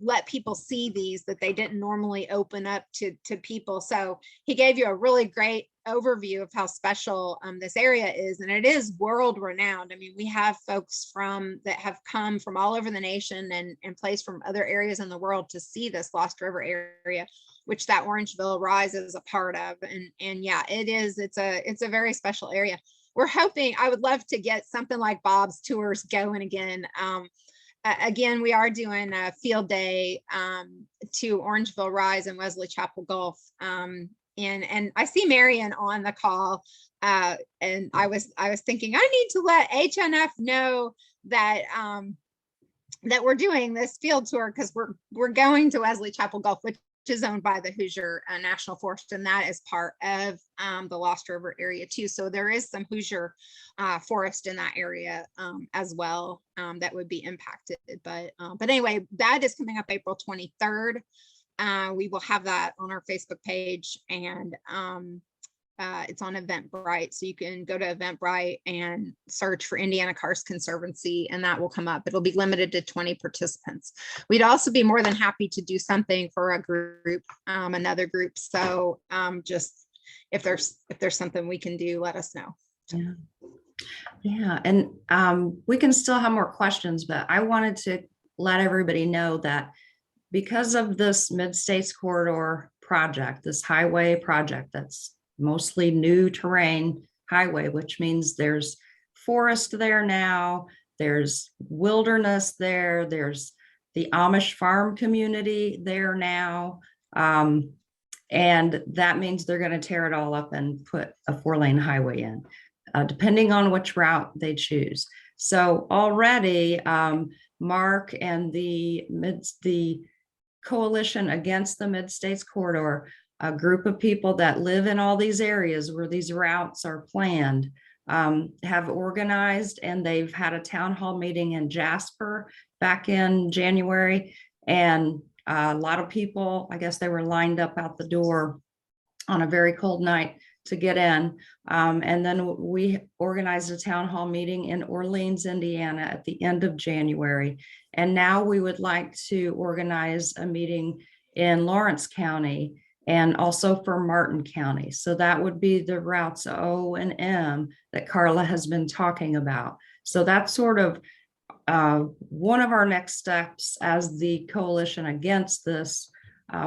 let people see these that they didn't normally open up to people. So he gave you a really great overview of how special this area is, and it is world renowned. I mean, we have folks that have come from all over the nation and placed from other areas in the world to see this Lost River area, which that Orangeville Rise is a part of. And yeah, it's a very special area. We're hoping, I would love to get something like Bob's tours going again. Again, we are doing a field day to Orangeville Rise and Wesley Chapel Gulf. And I see Marion on the call. And I was thinking, I need to let HNF know that that we're doing this field tour, because we're going to Wesley Chapel Gulf, which is owned by the Hoosier National Forest, and that is part of the Lost River area too. So there is some Hoosier forest in that area as well that would be impacted. But anyway, that is coming up April 23rd. We will have that on our Facebook page, and it's on Eventbrite. So you can go to Eventbrite and search for Indiana Karst Conservancy, and that will come up. It'll be limited to 20 participants. We'd also be more than happy to do something for a group, another group. So just if there's something we can do, let us know. Yeah. And we can still have more questions, but I wanted to let everybody know that because of this Mid-States Corridor project, this highway project that's mostly new terrain highway, which means there's forest there now, there's wilderness there, there's the Amish farm community there now. And that means they're going to tear it all up and put a 4-lane highway in, depending on which route they choose. So already Mark and the Coalition Against the Mid-States Corridor, a group of people that live in all these areas where these routes are planned, have organized, and they've had a town hall meeting in Jasper back in January. And a lot of people, I guess they were lined up out the door on a very cold night to get in. And then we organized a town hall meeting in Orleans, Indiana at the end of January. And now we would like to organize a meeting in Lawrence County and also for Martin County. So that would be the routes O and M that Carla has been talking about. So that's sort of one of our next steps as the Coalition Against this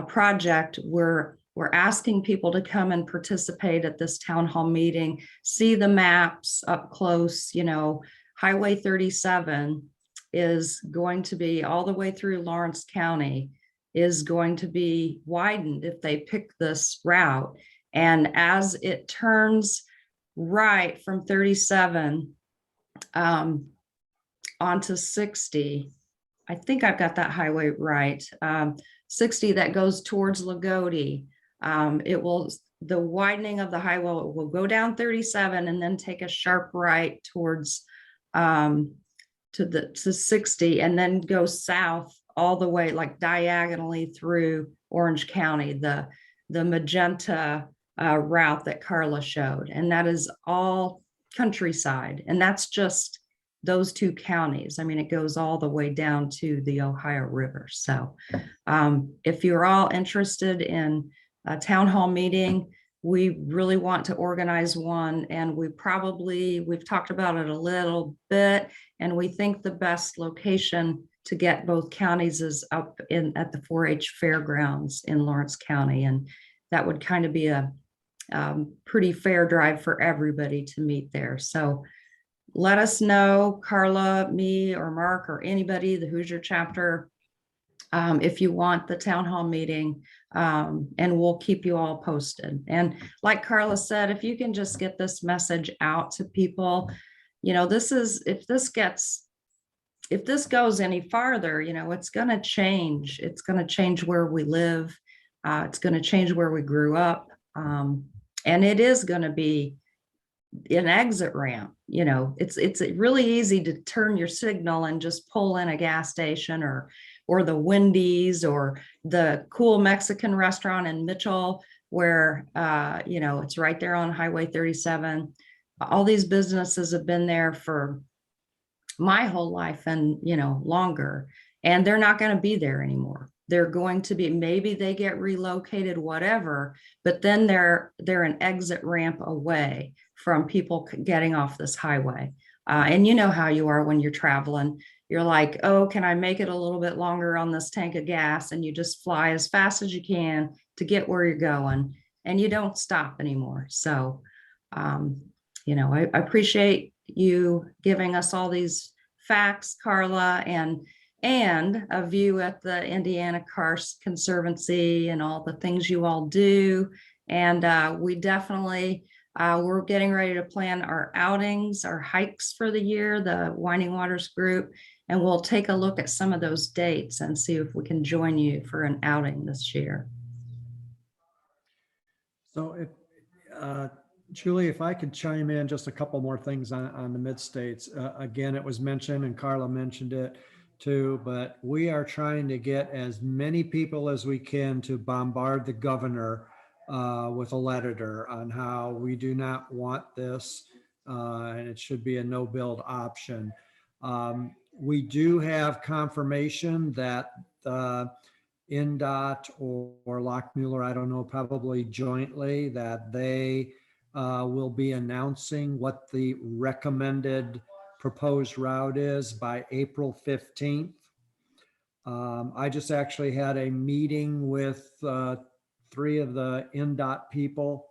project. We're asking people to come and participate at this town hall meeting, see the maps up close. You know, Highway 37 is going to be all the way through Lawrence County, is going to be widened if they pick this route. And as it turns right from 37 onto 60, I think I've got that highway right, 60 that goes towards Lagodi, the widening of the highway will go down 37 and then take a sharp right towards to 60, and then go south all the way, like diagonally through Orange County, the magenta route that Carla showed. And that is all countryside. And that's just those two counties. I mean, it goes all the way down to the Ohio River. So if you're all interested in a town hall meeting, we really want to organize one, and we've talked about it a little bit, and we think the best location to get both counties is up at the 4-H fairgrounds in Lawrence County. And that would kind of be a pretty fair drive for everybody to meet there. So let us know, Carla, me, or Mark, or anybody, the Hoosier chapter, if you want the town hall meeting, and we'll keep you all posted. And like Carla said, if you can just get this message out to people, you know, if this goes any farther, you know, it's going to change. It's going to change where we live. It's going to change where we grew up. And it is going to be an exit ramp. You know, it's really easy to turn your signal and just pull in a gas station or the Wendy's or the cool Mexican restaurant in Mitchell. where, it's right there on Highway 37. All these businesses have been there for my whole life and, longer, and they're not going to be there anymore. They're going to be, maybe they get relocated, whatever, but then they're an exit ramp away from people getting off this highway. And you know how you are when you're traveling. You're like, oh, can I make it a little bit longer on this tank of gas? And you just fly as fast as you can to get where you're going, and you don't stop anymore. So, I appreciate you giving us all these facts, Carla, and a view at the Indiana Karst Conservancy and all the things you all do. And we definitely, we're getting ready to plan our outings, our hikes for the year, the Winding Waters group, and we'll take a look at some of those dates and see if we can join you for an outing this year. So if, Julie, if I could chime in just a couple more things on the mid-states. Again, it was mentioned and Carla mentioned it too, but we are trying to get as many people as we can to bombard the governor with a letter on how we do not want this, and it should be a no-build option. We do have confirmation that INDOT or Lockmuller, I don't know, probably jointly, that they will be announcing what the recommended proposed route is by April 15th. I just actually had a meeting with 3 of the INDOT people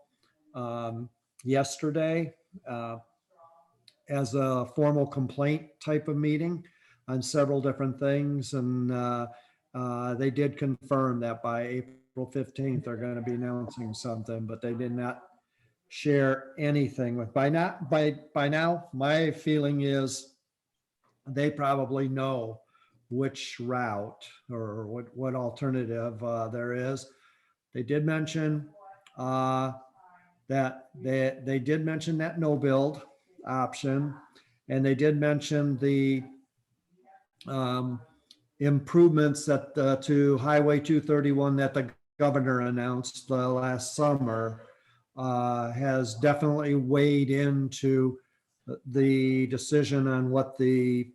yesterday as a formal complaint type of meeting on several different things. And they did confirm that by April 15th, they're going to be announcing something, but they did not share anything with by now. My feeling is they probably know which route or what alternative there is. They did mention that they did mention that no build option, and they did mention the improvements that to Highway 231 that the governor announced last summer has definitely weighed into the decision on what the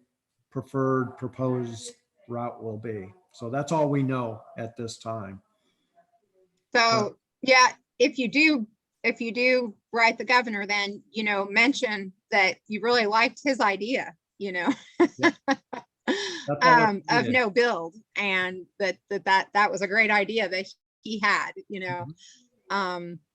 preferred proposed route will be. So that's all we know at this time. So, yeah, if you do write the governor, then, mention that you really liked his idea, Yeah. all it of is. no build, and that was a great idea that he had,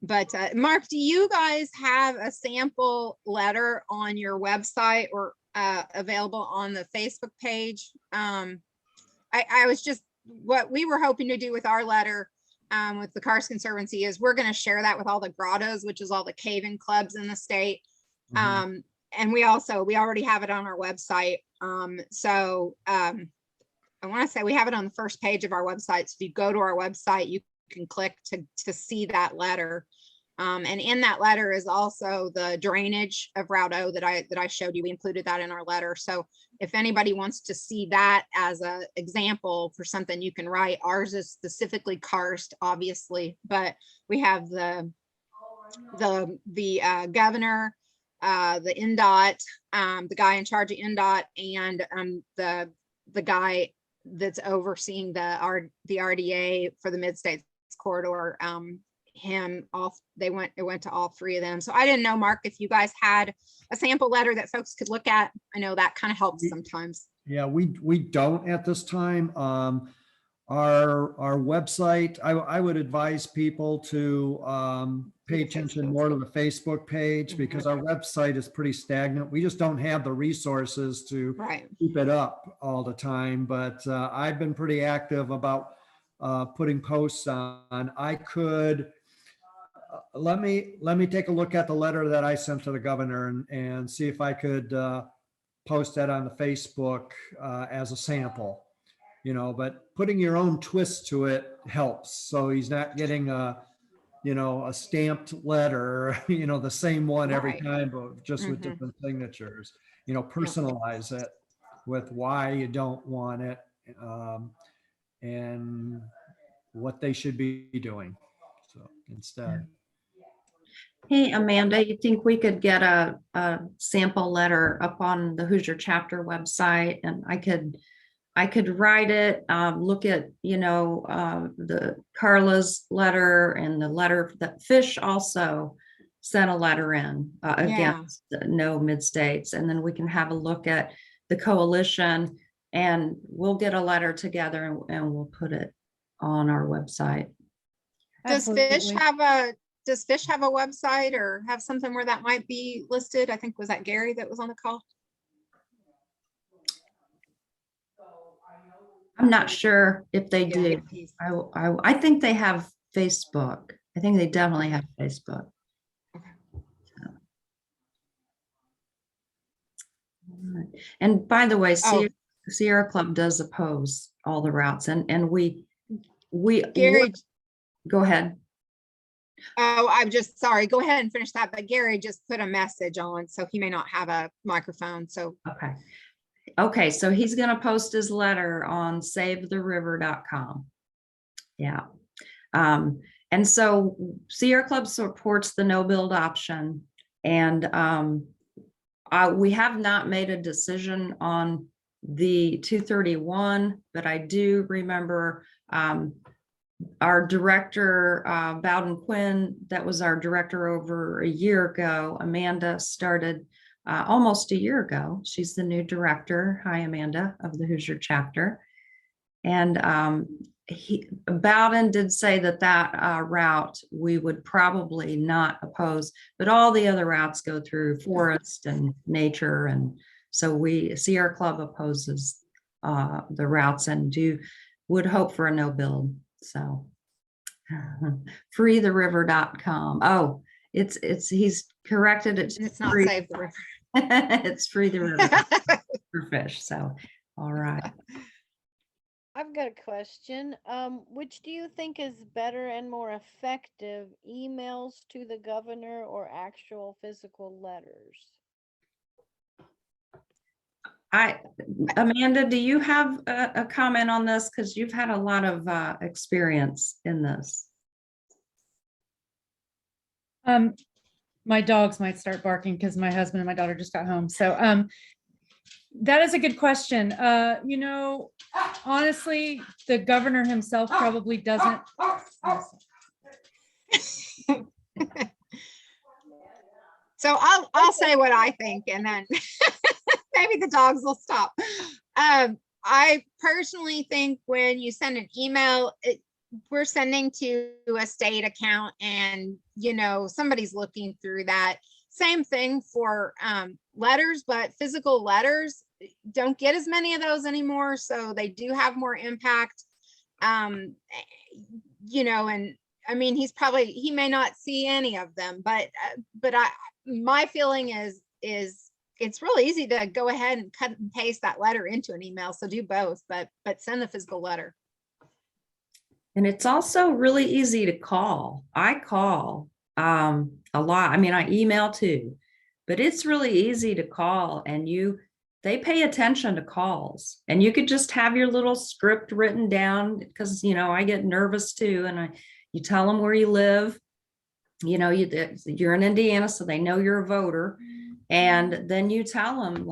But Mark, do you guys have a sample letter on your website or available on the Facebook page? I was just, what we were hoping to do with our letter with the Karst Conservancy is we're going to share that with all the grottos, which is all the cave-in clubs in the state. Mhm. And we already have it on our website. I want to say we have it on the first page of our website. So if you go to our website, you can click to see that letter. And in that letter is also the drainage of Route O that I showed you. We included that in our letter. So if anybody wants to see that as an example for something you can write, ours is specifically karst, obviously, but we have the governor, the INDOT, the guy in charge of INDOT, and the guy that's overseeing the RDA for the Mid-States corridor. It went to all 3 of them. So I didn't know, Mark, if you guys had a sample letter that folks could look at. I know that kind of helps sometimes. Yeah, we don't at this time. Our website, I would advise people to pay attention more to the Facebook page, because our website is pretty stagnant. We just don't have the resources to Right. keep it up all the time. But I've been pretty active about putting posts on. I could let me take a look at the letter that I sent to the governor and see if I could post that on the Facebook as a sample. But putting your own twist to it helps. So he's not getting a stamped letter, the same one every Right. time, but just with Mhm. different signatures. Personalize it with why you don't want it, and what they should be doing. So instead. Hey, Amanda, you think we could get a sample letter up on the Hoosier chapter website, and I could write it, look at, the Carla's letter and the letter that Fish also sent a letter in against no mid-states. And then we can have a look at the coalition, and we'll get a letter together and we'll put it on our website. Does Fish Absolutely. have a website or have something where that might be listed? I think, was that Gary that was on the call? I'm not sure if they Yeah, do. if he's- I think they have Facebook. I think they definitely have Facebook. Okay. All right. And by the way, Oh. Sierra Club does oppose all the routes, and we Gary, go ahead. oh, I'm just sorry. Go ahead and finish that. But Gary just put a message on, so he may not have a microphone. So Okay, so he's going to post his letter on savetheriver.com. Yeah. And so Sierra Club supports the no build option, and we have not made a decision on the 231, but I do remember our director, Bowden Quinn, that was our director over a year ago. Amanda started almost a year ago. She's the new director. Hi, Amanda, of the Hoosier chapter. And Bowden did say that route we would probably not oppose, but all the other routes go through forest and nature. And so Sierra Club opposes the routes and would hope for a no build. So freetheriver.com. Oh, he's corrected it. it's not free. Save the River. It's Free the River for Fish. So, all right. I've got a question. Which do you think is better and more effective, emails to the governor or actual physical letters? Amanda, do you have a comment on this? Because you've had a lot of experience in this. My dogs might start barking because my husband and my daughter just got home. So that is a good question. Honestly, the governor himself probably doesn't. So I'll say what I think, and then maybe the dogs will stop. I personally think when you send an email, we're sending to a state account, and somebody's looking through that. Same thing for letters, but physical letters don't get as many of those anymore, so they do have more impact. And I mean, he may not see any of them, but my feeling is it's really easy to go ahead and cut and paste that letter into an email. So do both, but send the physical letter. And it's also really easy to call. I call a lot. I mean, I email too, but it's really easy to call, and they pay attention to calls, and you could just have your little script written down, because I get nervous too, and you tell them where you live. You're in Indiana, so they know you're a voter. And then you tell them,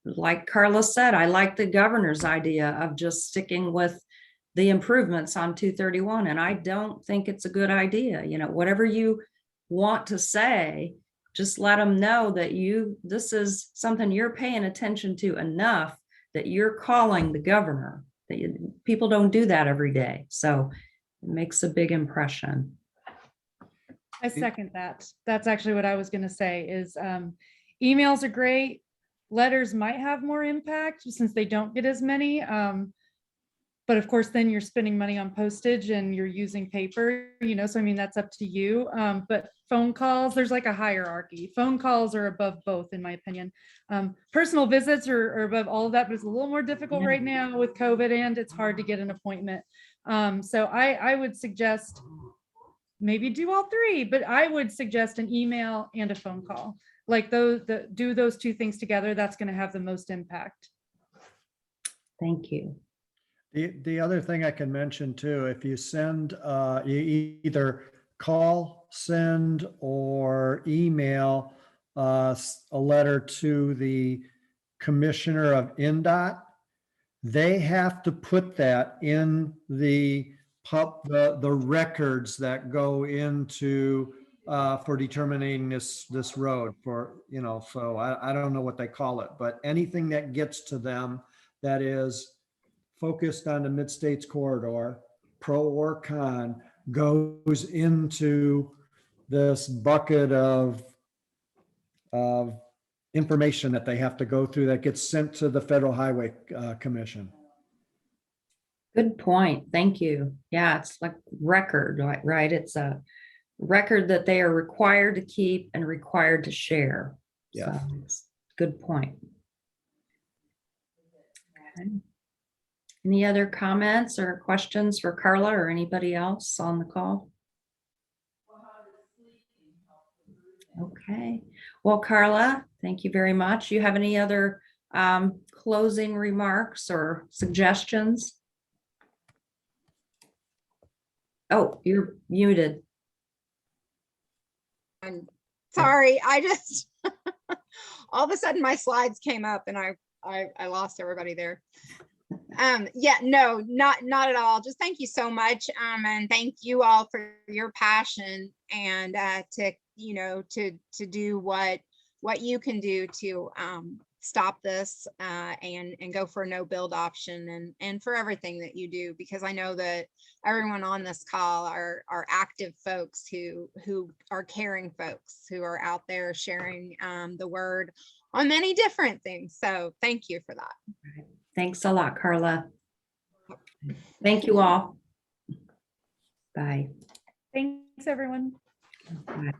like Carla said, I like the governor's idea of just sticking with the improvements on 231. And I don't think it's a good idea. Whatever you want to say, just let them know that this is something you're paying attention to enough that you're calling the governor. People don't do that every day. So it makes a big impression. I second that. That's actually what I was going to say is emails are great. Letters might have more impact since they don't get as many. But of course, then you're spending money on postage and you're using paper, so I mean, that's up to you. But phone calls, there's like a hierarchy. Phone calls are above both, in my opinion. Personal visits are above all of that, but it's a little more difficult right now with COVID, and it's hard to get an appointment. So I would suggest maybe do all three, but I would suggest an email and a phone call. Like do those two things together. That's going to have the most impact. Thank you. The other thing I can mention too, if you send, you either call, send, or email a letter to the commissioner of NDOT, they have to put that in the records that go into for determining this road for, so I don't know what they call it, but anything that gets to them that is focused on the Mid-States corridor, pro or con, goes into this bucket of information that they have to go through that gets sent to the Federal Highway Commission. Good point. Thank you. Yeah, it's like record, right? It's a record that they are required to keep and required to share. Yeah. So it's a good point. Okay. Any other comments or questions for Carla or anybody else on the call? Okay. Well, Carla, thank you very much. You have any other closing remarks or suggestions? Oh, you're muted. I'm sorry, I just, all of a sudden my slides came up and I lost everybody there. Yeah, no, not at all. Just thank you so much. And thank you all for your passion and to do what you can do to stop this and go for a no build option and for everything that you do, because I know that everyone on this call are active folks who are caring folks who are out there sharing the word on many different things. So thank you for that. Thanks a lot, Carla. Thank you all. Bye. Thanks, everyone. Bye.